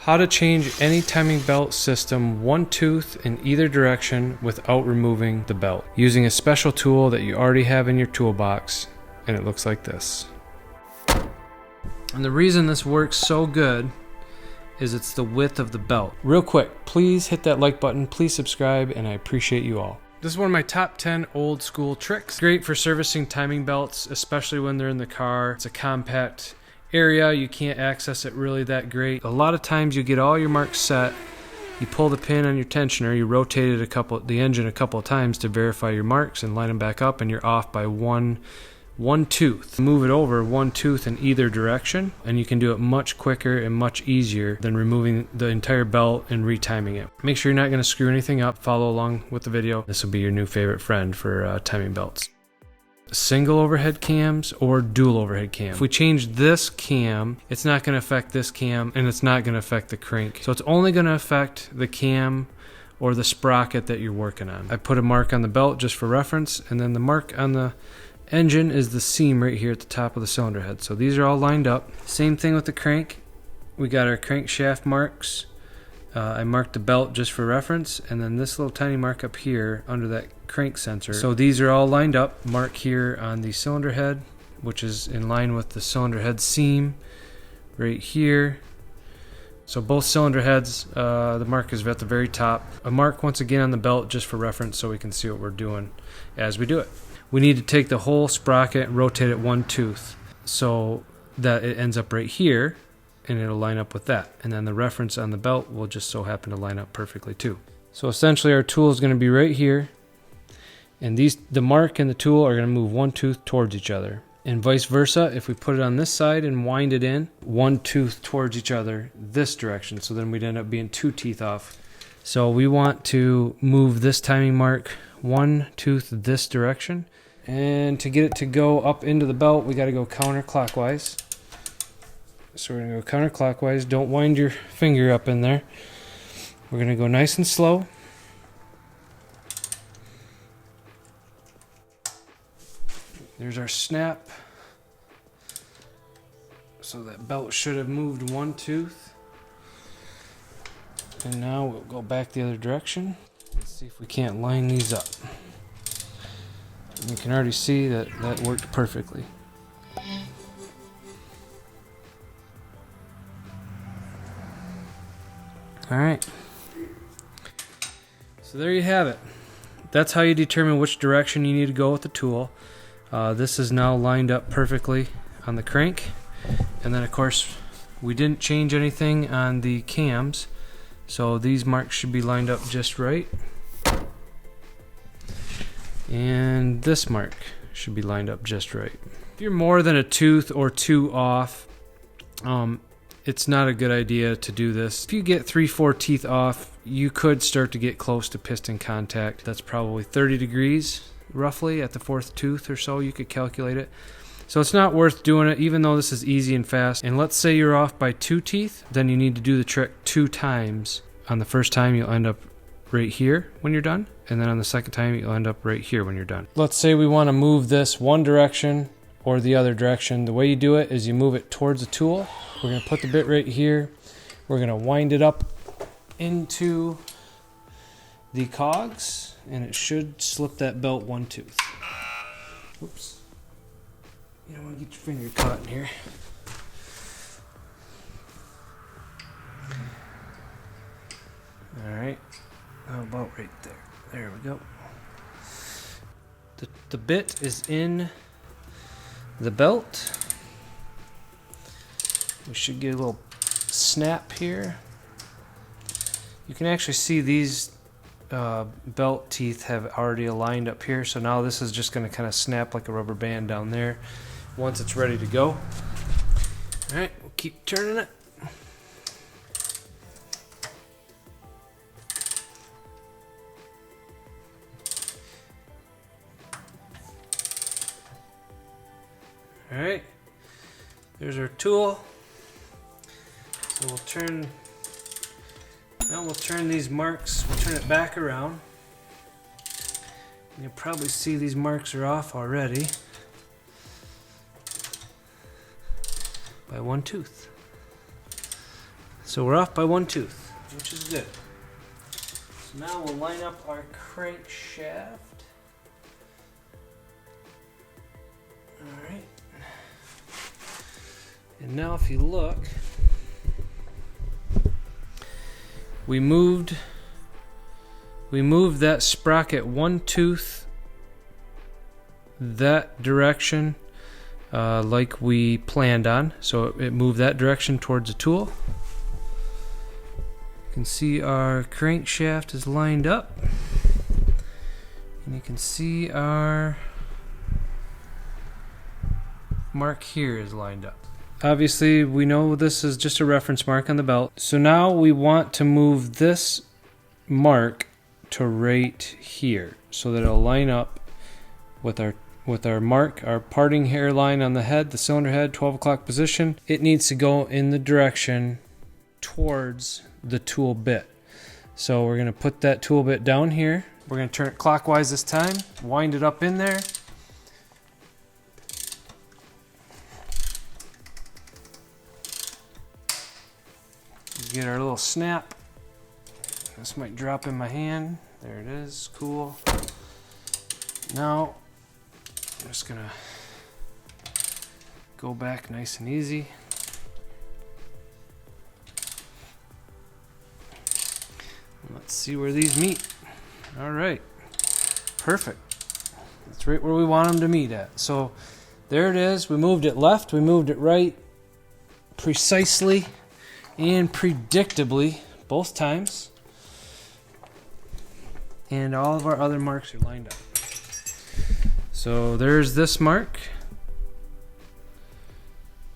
How to change any timing belt system one tooth in either direction without removing the belt, using a special tool that you already have in your toolbox, and it looks like this. And the reason this works so good is it's the width of the belt. Real quick, please hit that like button, please subscribe, and I appreciate you all. This is one of my top 10 old school tricks. Great for servicing timing belts, especially when they're in the car. It's a compact area, you can't access it really that great. A lot of times you get all your marks set, you pull the pin on your tensioner, you rotate it the engine a couple of times to verify your marks and line them back up, and you're off by one tooth. Move it over one tooth in either direction, and you can do it much quicker and much easier than removing the entire belt and retiming it. Make sure you're not going to screw anything up. Follow along with the video. This will be your new favorite friend for timing belts. Single overhead cams or dual overhead cam. If we change this cam, it's not going to affect this cam, and it's not going to affect the crank. So it's only going to affect the cam or the sprocket that you're working on. I put a mark on the belt just for reference, and then the mark on the engine is the seam right here at the top of the cylinder head. So these are all lined up. Same thing with the crank. We got our crankshaft marks. I marked the belt just for reference, and then this little tiny mark up here under that crank sensor. So these are all lined up. Mark here on the cylinder head, which is in line with the cylinder head seam right here. So both cylinder heads, the mark is at the very top. A mark once again on the belt just for reference so we can see what we're doing as we do it. We need to take the whole sprocket and rotate it one tooth so that it ends up right here, and it'll line up with that. And then the reference on the belt will just so happen to line up perfectly too. So essentially our tool is going to be right here, and the mark and the tool are going to move one tooth towards each other. And vice versa, if we put it on this side and wind it in, one tooth towards each other this direction, so then we'd end up being two teeth off. So we want to move this timing mark one tooth this direction, and to get it to go up into the belt, we got to go counterclockwise. So we're going to go counterclockwise. Don't wind your finger up in there. We're going to go nice and slow. There's our snap. So that belt should have moved one tooth. And now we'll go back the other direction. Let's see if we can't line these up. And you can already see that that worked perfectly. Alright, so there you have it. That's how you determine which direction you need to go with the tool. This is now lined up perfectly on the crank, and then of course we didn't change anything on the cams, so these marks should be lined up just right, and this mark should be lined up just right. If you're more than a tooth or two off, it's not a good idea to do this. If you get 3-4 teeth off, you could start to get close to piston contact. That's probably 30 degrees roughly at the fourth tooth or so. You could calculate it. So it's not worth doing it, even though this is easy and fast. And let's say you're off by 2 teeth, then you need to do the trick 2 times. On the first time, you'll end up right here when you're done, and then on the second time, you'll end up right here when you're done. Let's say we want to move this one direction or the other direction. The way you do it is you move it towards the tool. We're going to put the bit right here. We're going to wind it up into the cogs, and it should slip that belt one tooth. Whoops. You don't want to get your finger caught in here. Alright. How about right there? There we go. The bit is in the belt. We should get a little snap here. You can actually see these belt teeth have already aligned up here, so now this is just going to kind of snap like a rubber band down there once it's ready to go. Alright, we'll keep turning it. Alright, there's our tool. So we'll turn these marks, we'll turn it back around. You'll probably see these marks are off already by one tooth. So we're off by 1 tooth, which is good. So now we'll line up our crankshaft. Alright. And now if you look, we moved that sprocket 1 tooth that direction like we planned on. So it moved that direction towards the tool. You can see our crankshaft is lined up. And you can see our mark here is lined up. Obviously, we know this is just a reference mark on the belt. So now we want to move this mark to right here so that it'll line up with our mark, our parting hairline on the head, the cylinder head, 12 o'clock position. It needs to go in the direction towards the tool bit. So we're going to put that tool bit down here. We're going to turn it clockwise this time, wind it up in there. Get our little snap. This might drop in my hand. There it is, cool. Now, I'm just gonna go back nice and easy. Let's see where these meet. All right, perfect. That's right where we want them to meet at. So there it is. We moved it left, we moved it right, precisely and predictably both times. And all of our other marks are lined up. So there's this mark.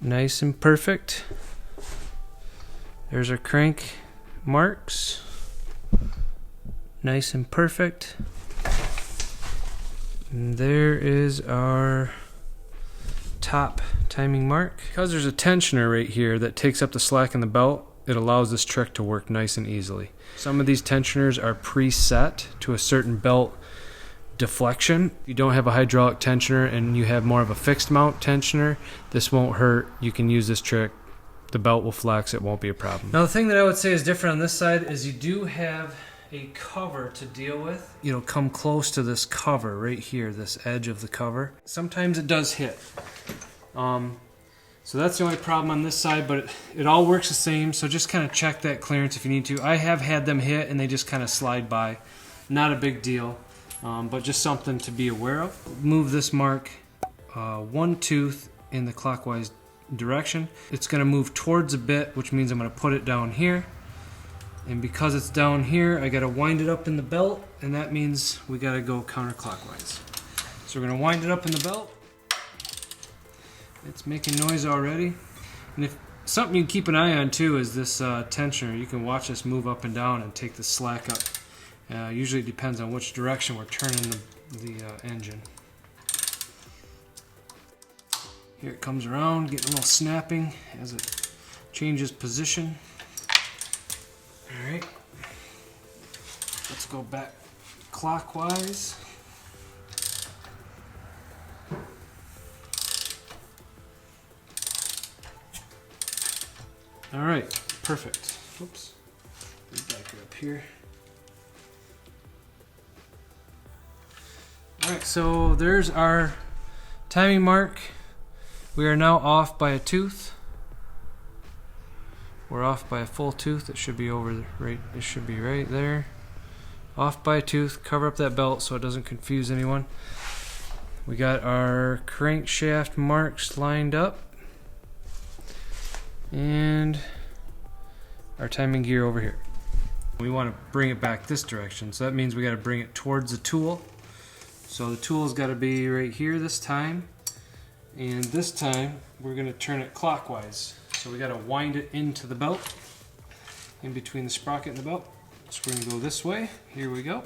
Nice and perfect. There's our crank marks. Nice and perfect. And there is our top timing mark. Because there's a tensioner right here that takes up the slack in the belt, it allows this trick to work nice and easily. Some of these tensioners are preset to a certain belt deflection. If you don't have a hydraulic tensioner and you have more of a fixed mount tensioner, this won't hurt. You can use this trick. The belt will flex. It won't be a problem. Now the thing that I would say is different on this side is you do have a cover to deal with. It'll come close to this cover right here, this edge of the cover. Sometimes it does hit. So that's the only problem on this side, but it all works the same, so just kind of check that clearance if you need to. I have had them hit and they just kind of slide by. Not a big deal, but just something to be aware of. Move this mark 1 tooth in the clockwise direction. It's going to move towards a bit, which means I'm going to put it down here. And because it's down here, I got to wind it up in the belt, and that means we got to go counterclockwise. So we're going to wind it up in the belt. It's making noise already. And if something you can keep an eye on too is this tensioner. You can watch this move up and down and take the slack up. Usually it depends on which direction we're turning the engine. Here it comes around, getting a little snapping as it changes position. Alright, let's go back clockwise. Alright, perfect. Oops. Back her up here. Alright, so there's our timing mark. We are now off by a tooth. We're off by a full tooth. It should be over right. It should be right there. Off by a tooth. Cover up that belt so it doesn't confuse anyone. We got our crankshaft marks lined up. And our timing gear over here. We want to bring it back this direction, so that means we got to bring it towards the tool. So the tool's got to be right here this time, and this time we're going to turn it clockwise. So we got to wind it into the belt, in between the sprocket and the belt. So we're going to go this way. Here we go.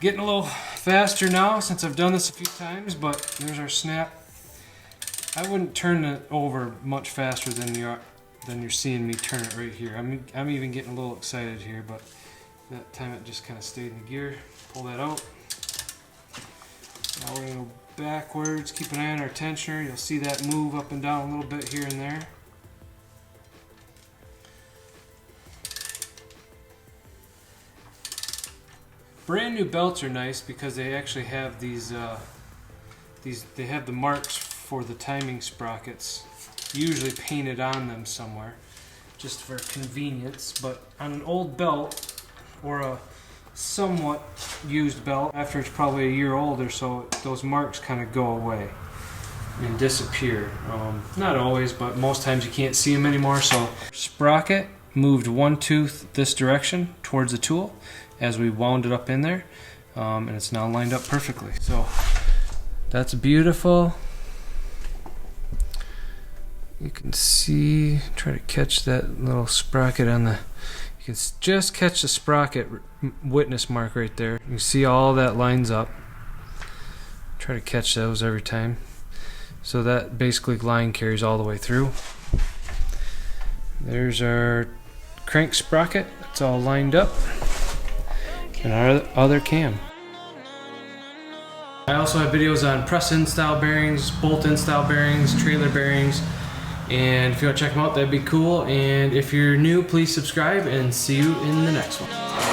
Getting a little faster now since I've done this a few times, but there's our snap. I wouldn't turn it over much faster than you're seeing me turn it right here. I'm even getting a little excited here, but that time it just kind of stayed in the gear. Pull that out. Now we're going to go backwards. Keep an eye on our tensioner. You'll see that move up and down a little bit here and there. Brand new belts are nice because they actually have these they have the marks for the timing sprockets usually painted on them somewhere, just for convenience. But on an old belt or a somewhat used belt, after it's probably a year old or so, those marks kind of go away and disappear. Not always, but most times you can't see them anymore. So sprocket moved one tooth this direction towards the tool as we wound it up in there, and it's now lined up perfectly. So that's beautiful. You can see, try to catch that little sprocket on the, you can just catch the sprocket witness mark right there. You can see all that lines up. Try to catch those every time. So that basically line carries all the way through. There's our crank sprocket. It's all lined up. And our other cam. I also have videos on press-in style bearings, bolt-in style bearings, trailer bearings, and if you want to check them out, that'd be cool. And if you're new, please subscribe, and see you in the next one.